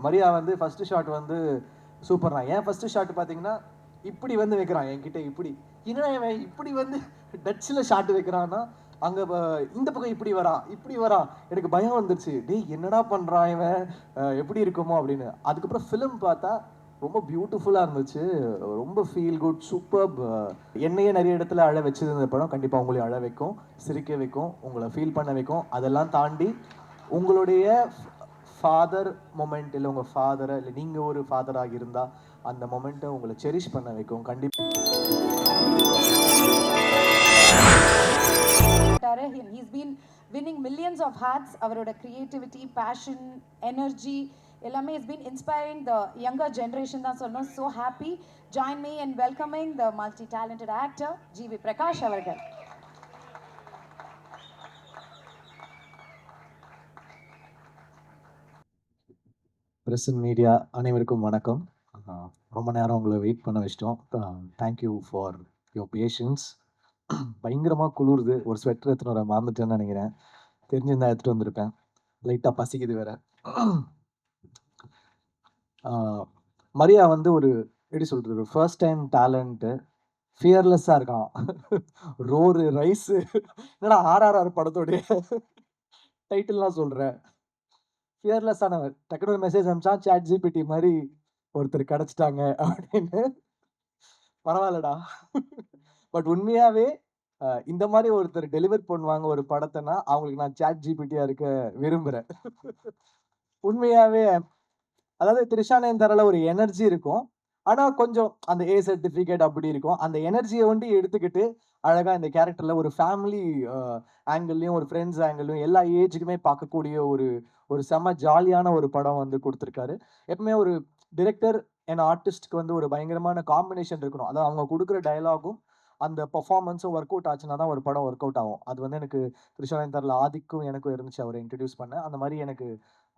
மரியா வந்து first shot வந்து super தான். ஏன் ஃபர்ஸ்ட் ஷாட் பார்த்தீங்கன்னா இப்படி வந்து வைக்கிறான் என்கிட்ட இப்படி. என்னடா இவன் இப்படி வந்து டச்சில் ஷாட் வைக்கிறான்னா அங்கே இந்த பக்கம் இப்படி வரான் எனக்கு பயம் வந்துருச்சு. டேய் என்னடா பண்ணுறான் இவன், எப்படி இருக்குமோ அப்படின்னு. அதுக்கப்புறம் ஃபிலிம் பார்த்தா ரொம்ப பியூட்டிஃபுல்லாக இருந்துச்சு. ரொம்ப ஃபீல் குட் சூப்பர். என்னையே நிறைய இடத்துல அழ வச்சது இந்த படம். கண்டிப்பாக உங்களையும் அழ வைக்கும், சிரிக்க வைக்கும், உங்களை ஃபீல் பண்ண வைக்கும். அதெல்லாம் தாண்டி உங்களுடைய ஃபாதர் மொமெண்ட், இல்லை உங்கள் ஃபாதரை, இல்லை நீங்கள் ஒரு ஃபாதராக இருந்தால் அந்த மொமெண்ட்டை உங்களை செரிஷ் பண்ண வைக்கும் கண்டிப்பாக. He's been winning millions of hearts. அவரோட creativity, passion, energy எல்லாமே has been inspiring the younger generation தான் சொல்லணும். So happy. Join me in welcoming the multi-talented actor G.V. Prakash அவர்கள். பிரஸ் அண்ட் மீடியா அனைவருக்கும் வணக்கம். ரொம்ப நேரம் உங்களை வெயிட் பண்ண வச்சிட்டோம். Thank you for your patience. பயங்கரமாக குளிருது. ஒரு ஸ்வெட்டர் எடுத்துன்னு வர மறந்துட்டேன்னு நினைக்கிறேன். தெரிஞ்சிருந்தா எடுத்துகிட்டு வந்திருப்பேன். லைட்டாக பசிக்குது வேற. மரியா வந்து ஒரு எப்படி சொல்கிறது, ஒரு ஃபர்ஸ்ட் டைம் டேலண்ட்டு. ஃபியர்லெஸ்ஸாக இருக்கான். ரோரு ரைஸு என்னடா ஆர்ஆர்ஆர் படத்தோடைய டைட்டில்லாம் சொல்கிறேன். ஃபியர்லெஸ்ஸானவர். டக்குனு ஒரு மெசேஜ் அனுப்பிச்சா சாட் ஜிபிடி மாதிரி ஒருத்தர் கிடச்சிட்டாங்க அப்படின்னு. பரவாயில்லடா. பட் உண்மையாகவே இந்த மாதிரி ஒருத்தர் டெலிவர் பண்ணுவாங்க ஒரு படத்தைனா அவங்களுக்கு நான் சாட் ஜிபிடியாக இருக்க விரும்புகிறேன். உண்மையாகவே அதாவது திரிஷானேன் தரல ஒரு எனர்ஜி இருக்கும். ஆனால் கொஞ்சம் அந்த ஏ சர்டிஃபிகேட் அப்படி இருக்கும். அந்த எனர்ஜியை வந்து எடுத்துக்கிட்டு அழகாக இந்த கேரக்டரில் ஒரு ஃபேமிலி ஆங்கிள்லையும் ஒரு ஃப்ரெண்ட்ஸ் ஆங்கிள்லையும் எல்லா ஏஜுக்குமே பார்க்கக்கூடிய ஒரு ஒரு செம்ம ஜாலியான ஒரு படம் வந்து கொடுத்துருக்காரு. எப்பவுமே ஒரு டிரெக்டர் அண்ட் ஆர்டிஸ்ட்க்கு வந்து ஒரு பயங்கரமான காம்பினேஷன் இருக்கணும். அதாவது அவங்க கொடுக்குற டயலாகும் அந்த பர்ஃபார்மன்ஸும் ஒர்க் அவுட் ஆச்சுன்னா தான் ஒரு படம் ஒர்க் அவுட் ஆகும். அது வந்து எனக்கு திரிஷானேன் தரல ஆதிக்கும் எனக்கும் இருந்துச்சு அவரை இன்ட்ரடியூஸ் பண்ண. அந்த மாதிரி எனக்கு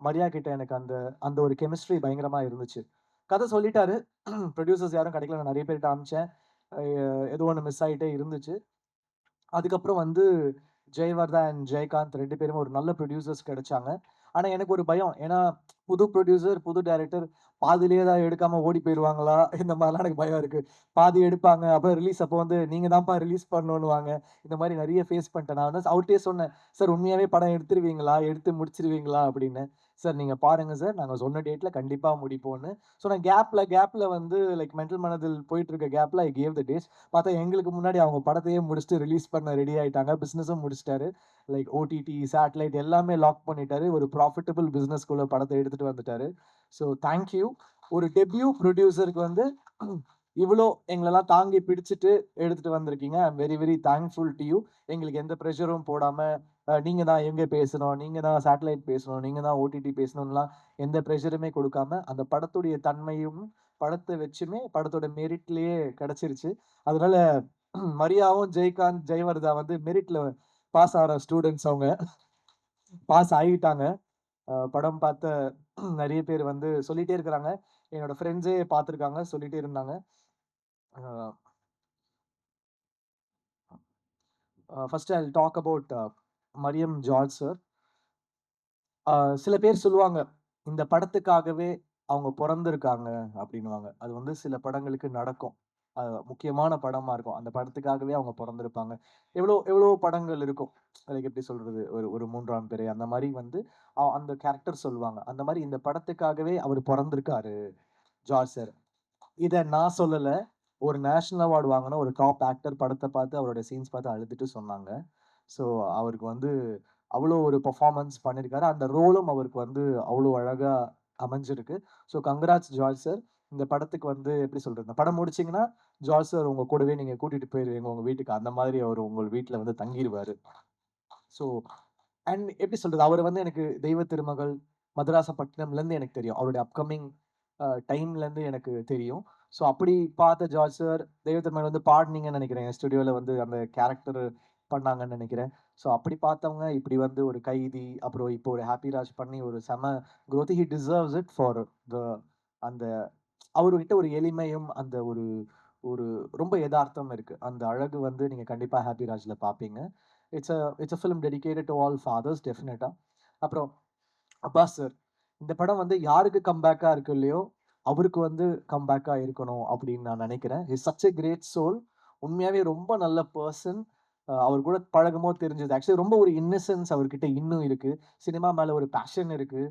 மரியா கிட்ட எனக்கு அந்த அந்த ஒரு கெமிஸ்ட்ரி பயங்கரமா இருந்துச்சு. கதை சொல்லிட்டாரு. ப்ரொடியூசர்ஸ் யாரும் கிடைக்கல. நான் நிறைய பேர்கிட்ட அனுப்பிச்சேன். ஏதோ ஒன்று மிஸ் ஆகிட்டே இருந்துச்சு. அதுக்கப்புறம் வந்து ஜெயவர்தா அண்ட் ஜெயகாந்த் 2 பேருமே ஒரு நல்ல ப்ரொடியூசர்ஸ் கிடைச்சாங்க. ஆனா எனக்கு ஒரு பயம். ஏன்னா புது ப்ரொடியூசர், புது டைரக்டர் பாதியிலேயே தான் எடுக்காம ஓடி போயிருவாங்களா? இந்த மாதிரிலாம் எனக்கு பயம் இருக்கு. பாதி எடுப்பாங்க. அப்புறம் ரிலீஸ் அப்போ வந்து நீங்க தான்ப்பா ரிலீஸ் பண்ணணுன்னுவாங்க. இந்த மாதிரி நிறைய ஃபேஸ் பண்ணிட்டேன். நான் வந்து அவர்ட்டயே சொன்னேன். சார் உண்மையாவே படம் எடுத்துருவீங்களா? எடுத்து முடிச்சிருவீங்களா? அப்படின்னு. சார் நீங்க பாருங்க சார். நாங்க சொன்ன டேட்ல கண்டிப்பா முடிப்போம்ன்னு. ஸோ நான் கேப்ல வந்து லைக் மென்டல் மனதில் போயிட்டு இருக்க கேப்ல ஐ கேவ் த டேட்ஸ். பார்த்தா எங்களுக்கு முன்னாடி அவங்க படத்தையே முடிச்சுட்டு ரிலீஸ் பண்ண ரெடி ஆயிட்டாங்க. பிசினஸும் முடிச்சிட்டாரு. லைக் ஓடிடி, சேட்டலைட் எல்லாமே லாக் பண்ணிட்டாரு. ஒரு ப்ராஃபிட்டபிள் பிசினஸ்க்குள்ள படத்தை எடுத்துட்டு வந்துட்டாரு. So thank you. ஒரு டெபியூ ப்ரொடியூசருக்கு வந்து இவ்வளோ எங்களெல்லாம் தாங்கி பிடிச்சிட்டு எடுத்துட்டு வந்திருக்கீங்க. I am very very thankful to you. எங்களுக்கு எந்த ப்ரெஷரும் போடாம நீங்க தான் எங்க பேசணும், நீங்க தான் சேட்டலைட் பேசணும், நீங்க தான் ஓடிடி பேசணும்லாம் எந்த ப்ரெஷருமே கொடுக்காம அந்த படத்துடைய தன்மையும் படத்தை வச்சுமே படத்தோட மெரிட்லயே கிடைச்சிருச்சு. அதனால மரியாவும் ஜெயகாந்த், ஜெயவர்தா வந்து மெரிட்ல பாஸ் ஆகிற ஸ்டூடெண்ட்ஸ். அவங்க பாஸ் ஆகிட்டாங்க. படம் பார்த்த நிறைய பேர் வந்து சொல்லிட்டே இருக்கிறாங்க. என்னோட ஃப்ரெண்ட்ஸே பார்த்துருக்காங்க, சொல்லிட்டே இருந்தாங்க. First I will talk about Mariam George sir. சில பேர் சொல்லுவாங்க, இந்த படத்துக்காகவே அவங்க பொறந்திருக்காங்க அப்படின்னுவாங்க. அது வந்து சில படங்களுக்கு நடக்கும். முக்கியமான படமா இருக்கும். அந்த படத்துக்காகவே அவங்க பொறந்திருப்பாங்க. எவ்வளோ எவ்வளோ படங்கள் இருக்கும். லைக் எப்படி சொல்றது? ஒரு ஒரு 3ஆம் பிறை அந்த மாரி வந்து அந்த கேரக்டர் சொல்லுவாங்க. அந்த மாரி இந்த படத்துக்காகவே அவரு பொறந்திருக்காரு ஜார்ஜ் சார். இத நான் சொல்லல. ஒரு நேஷனல் அவார்ட் வாங்குன ஒரு டாப் ஆக்டர் படத்த பார்த்து அவருடைய சீன்ஸ் பார்த்து அழுதுட்டு சொன்னாங்க. ஸோ அவருக்கு வந்து அவ்வளோ ஒரு பெர்ஃபார்மன்ஸ் பண்ணியிருக்காரு. அந்த ரோலும் அவருக்கு வந்து அவ்வளோ அழகா அமைஞ்சிருக்கு. So congrats George sir. இந்த படத்துக்கு வந்து எப்படி சொல்றது? இந்த படம் முடிச்சீங்கன்னா, ஜார்ஜ் சார் உங்க கூடவே நீங்க கூட்டிட்டு போயிருவீங்க உங்க வீட்டுக்கு. அந்த மாதிரி அவரு உங்க வீட்ல வந்து தங்கிருவாரு. ஸோ அண்ட் எப்படி சொல்றது? அவரு வந்து எனக்கு தெய்வ திருமகள், மதராசப்பட்டினம்லேருந்து எனக்கு தெரியும். அவருடைய அப்கமிங் டைம்லேருந்து எனக்கு தெரியும். ஸோ அப்படி பார்த்த ஜார்ஜ் சார், தெய்வ திருமகள் வந்து பாடுனீங்கன்னு நினைக்கிறேன். ஸ்டுடியோல வந்து அந்த கேரக்டர் பண்ணாங்கன்னு நினைக்கிறேன். ஸோ அப்படி பார்த்தவங்க இப்படி வந்து ஒரு கைதி, அப்புறம் இப்போ ஒரு ஹாப்பி ராஜ் பண்ணி ஒரு செம growth. He deserves it for the அந்த அவர்கிட்ட ஒரு எளிமையும், அந்த ஒரு ஒரு ரொம்ப எதார்த்தம் இருக்கு. அந்த அழகு வந்து நீங்க கண்டிப்பா ஹாப்பி ராஜ்ல பார்ப்பீங்க. It's a film dedicated to all fathers டெஃபினட்டா. அப்புறம் அப்பாஸ் சார். இந்த படம் வந்து யாருக்கு கம்பேக்கா இருக்கு இல்லையோ, அவருக்கு வந்து கம்பேக்கா இருக்கணும் அப்படின்னு நான் நினைக்கிறேன். Is such a great soul. உண்மையாவே ரொம்ப நல்ல பெர்சன். அவர் கூட பழகும்போது தெரிஞ்சது. ஆக்சுவலி ரொம்ப ஒரு இன்னசென்ஸ் அவர்கிட்ட இன்னும் இருக்கு. சினிமா மேல ஒரு பேஷன் இருக்கு.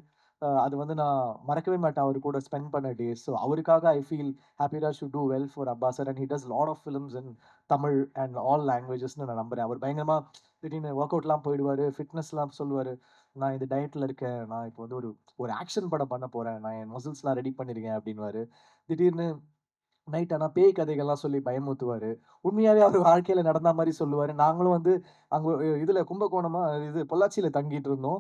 அது வந்து நான் மறக்கவே மாட்டேன் அவர் கூட ஸ்பெண்ட் பண்ண டேஸ். ஸோ அவருக்காக I feel ஹேப்பிராஜ் should do well for Abbas sir and he does lot of films in Tamil and all லாங்குவேஜஸ்ன்னு நான் நம்புறேன். அவர் பயங்கரமா திடீர்னு வொர்க் அவுட்லாம் போயிடுவாரு. ஃபிட்னஸ்லாம் சொல்லுவாரு. நான் இந்த டயட்ல இருக்கேன். நான் இப்போ வந்து ஒரு ஒரு ஆக்ஷன் படம் பண்ண போறேன். நான் என் மசில்ஸ்லாம் ரெடி பண்ணியிருக்கேன் அப்டின்னுவாரு. திடீர்னு நைட் ஆனா பேய் கதைகள்லாம் சொல்லி பயமுறுத்துவாரு. உண்மையாவே அவர் வாழ்க்கையில நடந்த மாரி சொல்லுவாரு. நாங்களும் வந்து அங்க இதுல கும்பகோணமா இது பொள்ளாச்சியில தங்கிட்டு இருந்தோம்.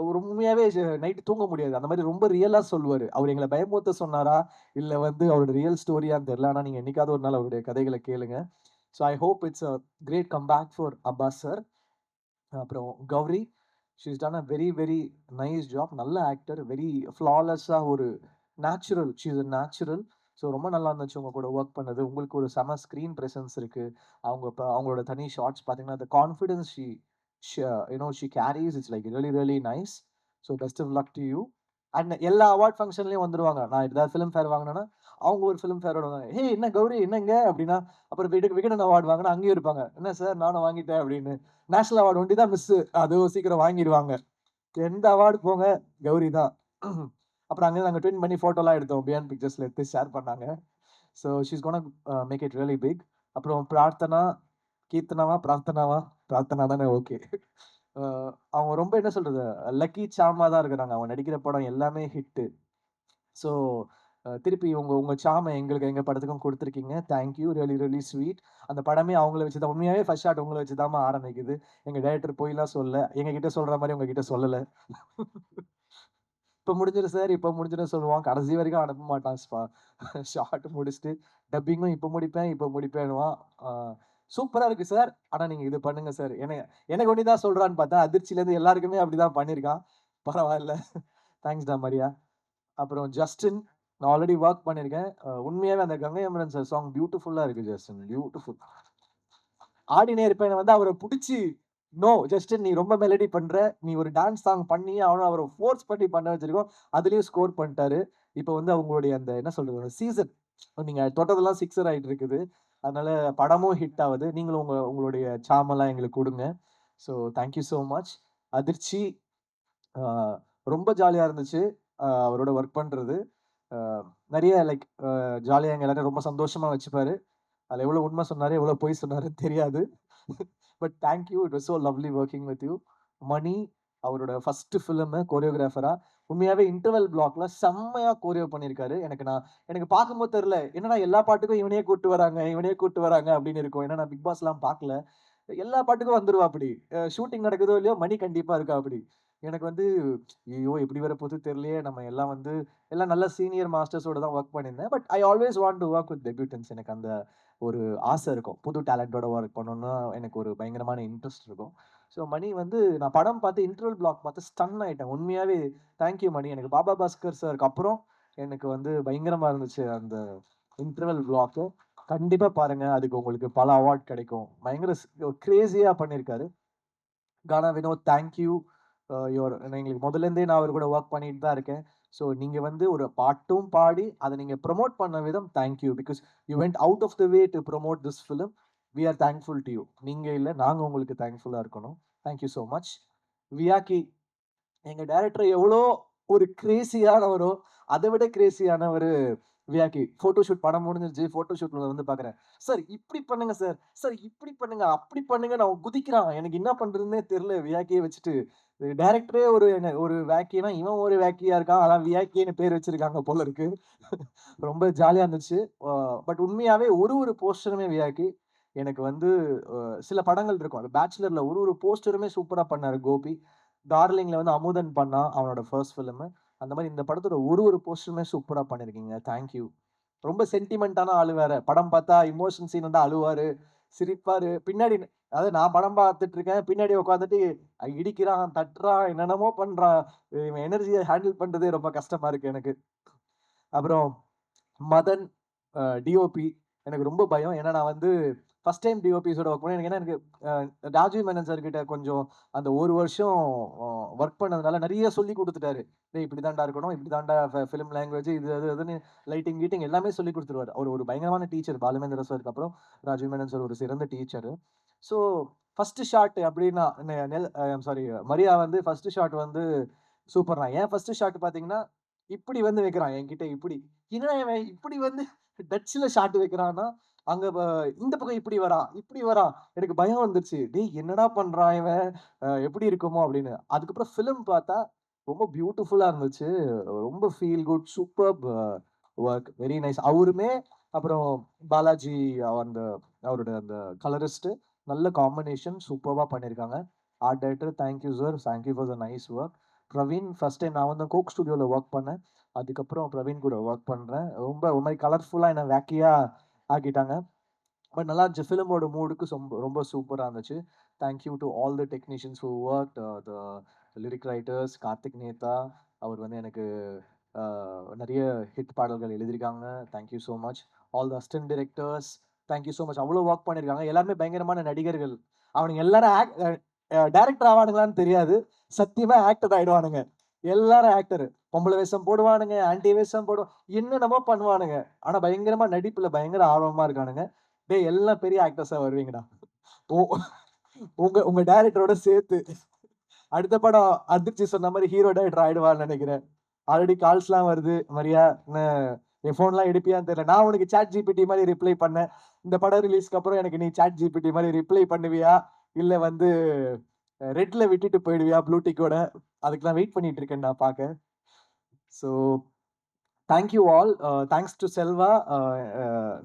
ஒரு உண்மையாவே நைட் தூங்க முடியாது. அந்த மாரி ரொம்ப ரியலா சொல்லுவாரு. அவரு எங்கள பயமுறுத்த சொன்னாரா? இல்ல வந்து அவரோட ரியல் ஸ்டோரியான்னு தெரியல. ஆனா நீங்க என்னைக்காவது ஒரு நாள் அவருடைய கதைகள கேளுங்க. So I hope it's a great comeback for Abbas sir. அப்புறம் Gauri, she has done a very, very nice job. நல்ல ஆக்டர். வெரி ஃப்ளாலெஸ்ஸா ஒரு natural. She is a natural. So ரொம்ப நல்லா இருந்துச்சு உங்க கூட வொர்க் பண்ணது. உங்களுக்கு ஒரு செம ஸ்க்ரீன் பிரசன்ஸ் இருக்கு. அவங்களோட தனி ஷாட்ஸ் பார்த்தீங்கன்னா, the confidence she she carries it's like really, really nice. So best of luck to you. And எல்லா அவார்ட் ஃபங்ஷன்லயும் வந்துருவாங்க. நான் ஏதாவது ஃபிலிம் ஃபேர் வாங்குனேன்னா, அவங்க ஒரு ஃபிலிம் ஃபேரோட "ஹேய் என்ன கௌரி என்னங்க?" அப்படின்னா, அப்புறம் விகடன் அவார்ட் வாங்குனா அங்கேயும் இருப்பாங்க. "என்ன சார் நானும் வாங்கிட்டேன்" அப்படின்னு. நேஷனல் அவார்ட் ஒண்டி தான் மிஸ்ஸு. அதுவும் சீக்கிரம் வாங்கிருவாங்க. எந்த அவார்டு போங்க, கௌரி தான். அப்புறம் அங்க நாங்க ட்வின் பண்ணி ஃபோட்டோலாம் எடுத்தோம். பியாண்ட் பிக்சர்ஸ்ல எடுத்து ஷேர் பண்ணாங்க. So she is gonna make it really big. அப்புறம் பிரார்த்தனா, கீர்த்தனாவா? பிரார்த்தனாவா? பிரார்த்தனா தானே ஓகே. அ அவங்க ரொம்ப என்ன சொல்றது, லக்கி சார்மா தான் இருக்கிறாங்க. அவங்க நடிக்கிற படம் எல்லாமே ஹிட்டு. ஸோ திருப்பி உங்க உங்க சார்ம எங்களுக்கு எங்க படத்துக்கும் குடுத்துருக்கீங்க. Thank you. Really, really sweet. அந்த படமே அவங்கள வச்சு தான் உண்மையாவே ஃபர்ஸ்ட் ஷாட் உங்கள வச்சு தாம்மா ஆரம்பிக்குது. எங்க டைரக்டர் பொய்லாம் சொல்லல. எங்ககிட்ட சொல்ற மாரி உங்ககிட்ட சொல்லல. இப்ப முடிஞ்சிரும் சார், இப்ப முடிஞ்சிரும் சொல்லுவான். கடைசி வரைக்கும் அனுப்ப மாட்டான். ஷாட் முடிச்சுட்டு டப்பிங்கும் இப்ப முடிப்பேன், இப்ப முடிப்பேன்னுவான். ஆ சூப்பரா இருக்கு சார். ஆனா நீங்க இது பண்ணுங்க சார். எனக்கு ஒண்டி தான் சொல்றான்னு பார்த்தா, அதிர்ச்சியிலேருந்து எல்லாருக்குமே அப்படிதான் பண்ணியிருக்கான். பரவால்ல. தேங்க்ஸ்டா மரியா. அப்புறம் ஜஸ்டின். நான் ஆல்ரெடி வொர்க் பண்ணியிருக்கேன். உண்மையாவே அந்த கங்கை அமரன் சார் சாங் பியூட்டிஃபுல்லா இருக்கு ஜஸ்டின். பியூட்டிஃபுல். ஆடினே இருப்பேன் வந்து அவர புடிச்சு, "நோ ஜஸ்டின் நீ ரொம்ப மெலடி பண்ற. நீ ஒரு டான்ஸ் சாங் பண்ணியே ஆகணும்." அவர ஃபோர்ஸ் பண்ணி பண்ண வச்சிருக்கோம். அதுலயும் ஸ்கோர் பண்ணிட்டாரு. இப்ப வந்து அவங்களுடைய அந்த என்ன சொல்றது, அந்த சீசன் நீங்க தொட்டதெல்லாம் சிக்ஸர் ஆயிட்டு இருக்குது. அதனால படமும் ஹிட் ஆவுது. நீங்களும் உங்களுடைய சார்மெல்லாம் எங்களுக்கு குடுங்க. So thank you so much. அதிர்ச்சி. ஆ ரொம்ப ஜாலியா இருந்துச்சு. அவரோட ஒர்க் பண்றது. அ நெறைய லைக் ஜாலியா எங்க எல்லாரையும் ரொம்ப சந்தோஷமா வச்சுப்பாரு. அதுல எவ்வளவு உண்மை சொன்னாரு, எவ்வளவு பொய் சொன்னாருன்னு தெரியாது. But thank you. It was so lovely working with you. Mani அவரோட ஃபர்ஸ்ட் ஃபிலிம் கோரியோகிராஃபரா உண்மையாவே இன்டர்வல் பிளாக்ல செம்மையா கோரியோ பண்ணியிருக்காரு. எனக்கு பார்க்கும்போது தெரியல. என்னடா எல்லா பாட்டுக்கும் இவனையே கூட்டு வராங்க, இவனையே கூட்டு வராங்க அப்படின்னு இருக்கும். ஏன்னா நான் பிக் பாஸ்லாம் பார்க்கல. எல்லா பாட்டுக்கும் வந்துருவாப்படி. ஷூட்டிங் நடக்குதோ இல்லையோ மணி கண்டிப்பா இருக்காப்படி. எனக்கு வந்து ஐயய்யோ! எப்படி வரப்போது தெரியலையே! நம்ம எல்லாம் வந்து எல்லாம் நல்ல சீனியர் மாஸ்டர்ஸோட தான் வொர்க் பண்ணியிருந்தேன். But I always want to work with debutants. எனக்கு அந்த ஒரு ஆசை இருக்கும். புது டேலண்டோட ஒர்க் பண்ணணும்னு எனக்கு ஒரு பயங்கரமான இன்ட்ரெஸ்ட் இருக்கும். ஸோ மணி வந்து நான் படம் பார்த்து இன்டர்வல் பிளாக் பார்த்து ஸ்டன் ஆயிட்டேன். உண்மையாவே தேங்க் யூ மணி. எனக்கு பாபா பாஸ்கர் சாருக்கு அப்புறம் எனக்கு வந்து பயங்கரமா இருந்துச்சு அந்த இன்டர்வல் பிளாக்கு. கண்டிப்பா பாருங்க. அதுக்கு உங்களுக்கு பல அவார்ட் கிடைக்கும். பயங்கர கிரேசியா பண்ணியிருக்காரு. கானா வினோத் தேங்க் யூ. எங்களுக்கு முதல்லேருந்தே நான் அவர் கூட வொர்க் பண்ணிட்டு தான் இருக்கேன். ஸோ நீங்க வந்து ஒரு பாட்டும் பாடி, அத நீங்க ப்ரமோட் பண்ண விதம் thank you. Because you went out of the way to promote this film. We are thankful to you. நீங்க இல்ல, நாங்க உங்களுக்கு தேங்க்ஃபுல்லா இருக்கணும். Thank you so much. வியாக்கி எங்க டைரக்டர் எவ்வளோ ஒரு கிரேசியானவரோ, அத விட கிரேசியானவரு வியாக்கி. ஃபோட்டோ ஷூட் படம் முடிஞ்சிருச்சு. ஃபோட்டோ ஷூட்ல வந்து பார்க்குறேன். "சார் இப்படி பண்ணுங்க சார். சார் இப்படி பண்ணுங்க, அப்படி பண்ணுங்கன்னு" அவன் குதிக்கிறான். எனக்கு என்ன பண்றதுன்னே தெரியல வியாக்கிய வச்சுட்டு. டைரக்டரே ஒரு வேக்கினா, இவன் ஒரு வேக்கியா இருக்கான். அதான் வியாக்கின்னு பேர் வச்சிருக்காங்க போல இருக்கு. ரொம்ப ஜாலியா இருந்துச்சு. அ பட் உண்மையாவே ஒரு போஸ்டருமே வியாக்கி. எனக்கு வந்து சில படங்கள் இருக்கும். அது பேச்சுலர்ல ஒரு போஸ்டருமே சூப்பரா பண்ணாரு கோபி. டார்லிங்ல வந்து அமுதன் பண்ணான். அவனோட ஃபர்ஸ்ட் ஃபிலிமு. அந்த மாரி இந்த படத்தோட ஒரு போஸ்டருமே சூப்பரா பண்ணியிருக்கீங்க. Thank you. ரொம்ப சென்டிமென்ட்டான ஆளு வேற. படம் பார்த்தா எமோஷன் சீன் வந்தா அழுவாரு, சிரிப்பாரு. பின்னாடி அதாவது நான் படம் பார்த்துட்டு இருக்கேன். பின்னாடி உட்கார்ந்துட்டு இடிக்கிறான், தட்டுறான், என்னென்னமோ பண்றான். இவன் எனர்ஜிய ஹேண்டில் பண்றதே ரொம்ப கஷ்டமா இருக்கு எனக்கு. அப்புறம் மதன் டிஓபி எனக்கு ரொம்ப பயம். ஏன்னா நான் வந்து ஃபர்ஸ்ட் டைம் டிஓபிஸோட ஒர்க் பண்ணேன். எனக்கு ஏன்னா எனக்கு ராஜீவ் மேனன் சார் கிட்ட கொஞ்சம் அந்த 1 வருஷம் ஒர்க் பண்ணதுனால நெறைய சொல்லிக் குடுத்துட்டாரு. "டேய் இப்படி தான்டா இருக்கணும். இப்படி தான்டா ஃபிலிம் லாங்குவேஜ் இது அது அதுன்னு லைட்டிங், கீட்டிங் எல்லாமே சொல்லிக் குடுத்துருவாரு." அவரு ஒரு பயங்கரமான டீச்சர். பாலுமேந்திர சாருக்கு அப்புறம் ராஜீவ் மேனன் சார் ஒரு சிறந்த டீச்சரு. ஸோ ஃபர்ஸ்ட் ஷாட் அப்படின்னா நெ நெல் சாரி மரியா வந்து ஃபர்ஸ்ட் ஷாட் வந்து சூப்பர் தான். ஏன் ஃபர்ஸ்ட் ஷாட் பார்த்தீங்கன்னா, இப்படி வந்து வைக்கிறான் என்கிட்ட இப்படி. என்னடா இவன் இப்படி வந்து டச்சுல ஷாட் வைக்கிறான்னா, அங்க இந்த பக்கம் இப்படி வரான், இப்படி வரான். எனக்கு பயம் வந்துருச்சு. டேய் என்னடா பண்றான் இவன்? எப்படி இருக்குமோ அப்படின்னு. அதுக்கப்புறம் ஃபிலிம் பார்த்தா ரொம்ப பியூட்டிஃபுல்லா இருந்துச்சு. ரொம்ப feel good, superb work. Very nice. அவருமே அப்புறம் பாலாஜி அந்த அவரோட அந்த கலரிஸ்ட் நல்ல காம்பினேஷன் சூப்பர்வா பண்ணியிருக்காங்க. Art director thank you sir. Thank you for the nice work. Praveen first time நான் வந்து கோக் ஸ்டுடியோல வொர்க் பண்ணேன். அதுக்கப்புறம் பிரவீன் கூட வொர்க் பண்றேன். ரொம்ப ஒரு மாரி கலர்ஃபுல்லா என்ன வேக்கியா ஆக்கிட்டாங்க. பட் நல்லா இருந்துச்சு. ஃபிலிமோட மூடுக்கு ரொம்ப சூப்பரா இருந்துச்சு. Thank you to all the technicians who worked the lyric writers Karthik Netha. அவர் வந்து எனக்கு நெறைய ஹிட் பாடல்கள் எழுதியிருக்காங்க. Thank you so much. All the assistant directors thank you so much. அவ்ளோ வொர்க் பண்ணியிருக்காங்க. எல்லாருமே பயங்கரமான நடிகர்கள். அவனுங்க எல்லாரும் டைரக்டர் ஆவானுங்களான்னு தெரியாது. சத்தியமா ஆக்டர் ஆயிடுவானுங்க. எல்லாரும் ஆக்டரு. பொம்பள வேஷம் போடுவானுங்க, ஆன்டி வேஷம் என்னென்னமோ பண்ணுவானுங்க. ஆனா பயங்கரமா நடிப்புல பயங்கர ஆர்வமா இருக்கானுங்க. டேய் எல்லாம் பெரிய ஆக்டர்ஸா வருவீங்கடா. உ உங்க உங்க டைரக்டரோட சேர்த்து. அடுத்த படம் அதிர்ச்சி சொன்ன மாரி ஹீரோ டைரக்டர் ஆயிடுவான்னு நெனைக்கிறேன். ஆல்ரெடி கால்ஸ்லாம் வருது. "மரியா என் ஃபோன்லாம் எடுப்பியான்னு தெரியல. நான் உனக்கு சாட் ஜிபிடி மாரி ரிப்ளை பண்ணேன். இந்த படம் ரிலீஸ்க்கு அப்புறம் எனக்கு நீ சாட் ஜிபிடி மாரி ரிப்ளை பண்ணுவியா? இல்ல வந்து ரெட்ல விட்டுட்டு போயிடுவியா ப்ளூ டிக்கோட?" அதுக்கு நான் வெயிட் பண்ணிட்டு இருக்கேன்டா பாக்க. So thank you all. Thanks to Selva.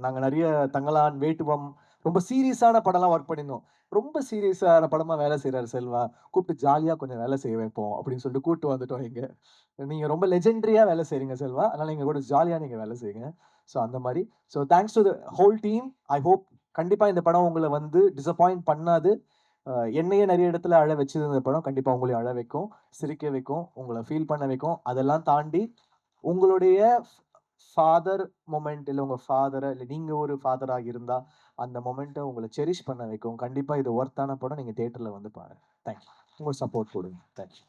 நாங்க நெறைய தங்கலான், வேட்டுவம் ரொம்ப சீரியஸான படம்லாம் ஒர்க் பண்ணியிருந்தோம். ரொம்ப சீரியஸான படமா வேலை செய்றாரு செல்வா. கூப்பிட்டு ஜாலியா கொஞ்சம் வேலை செய்ய வைப்போம் அப்படின்னு சொல்லிட்டு கூட்டு வந்துட்டோம் இங்க. நீங்க ரொம்ப லெஜெண்டரியா வேலை செய்றீங்க செல்வா. அதனால எங்க கூட ஜாலியா நீங்க வேலை செய்யுங்க. ஸோ அந்த மாரி. So thanks to the whole team. I hope கண்டிப்பா இந்த படம் உங்கள வந்து டிசப்பாயிண்ட் பண்ணாது. என்னையே நெறைய இடத்துல அழ வச்சது இந்த படம். கண்டிப்பா உங்களையும் அழ வைக்கும், சிரிக்க வைக்கும், உங்கள ஃபீல் பண்ண வைக்கும். அதெல்லாம் தாண்டி உங்களுடைய ஃபாதர் மொமெண்ட் இல்ல உங்க ஃபாதர இல்ல நீங்க ஒரு ஃபாதரா இருந்தா, அந்த மொமெண்ட்ட உங்கள செரிஷ் பண்ண வைக்கும். கண்டிப்பா இது வொர்த்தான படம். நீங்க தியேட்டர்ல வந்து பாருங்க. Thank you. உங்க சப்போர்ட் குடுங்க. Thank you.